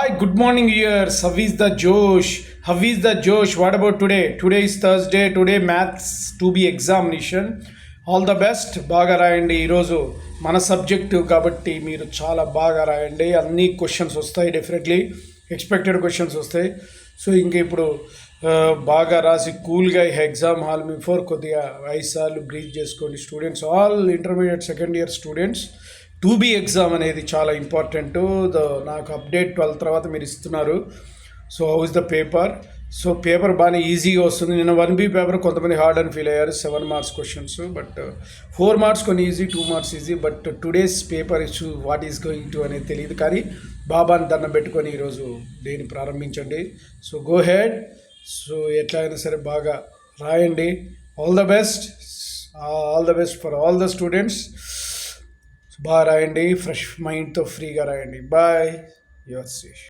Hi, good morning, viewers. How is the Josh? How is the Josh? What about today? Today is Thursday. Today maths to be examination. All the best. బాగా రాయండి. ఈరోజు మన subject కాబట్టి మీరు చాలా బాగా రాయండి. అన్ని క్వశ్చన్స్ వస్తాయి, డెఫినెట్లీ ఎక్స్పెక్టెడ్ క్వశ్చన్స్ వస్తాయి. సో ఇంక ఇప్పుడు బాగా రాసి కూల్గా ఎగ్జామ్ హాల్ బిఫోర్ కొద్దిగా 5 సార్లు బ్రీత్ చేసుకోండి students. All intermediate second year students. 2B exam అనేది చాలా ఇంపార్టెంట్. నాకు అప్డేట్ 12 తర్వాత మీరు ఇస్తున్నారు. So how is the paper? So paper బాగానే ఈజీగా వస్తుంది. నిన్న 1B పేపర్ కొంతమంది హార్డ్ అని ఫీల్ అయ్యారు, 7 మార్క్స్ క్వశ్చన్స్. బట్ 4 మార్క్స్ కొన్ని easy, 2 marks easy. But today's paper issue what is going to అనేది తెలియదు. కానీ బాబాని దండం పెట్టుకొని ఈరోజు దేన్ని ప్రారంభించండి. So go head. సో ఎట్లా అయినా సరే బాగా రాయండి. All the best. All the best for all the students. బాగా రాయండి, ఫ్రెష్ మైండ్తో ఫ్రీగా రాయండి. బాయ్. యువర్ శేష్.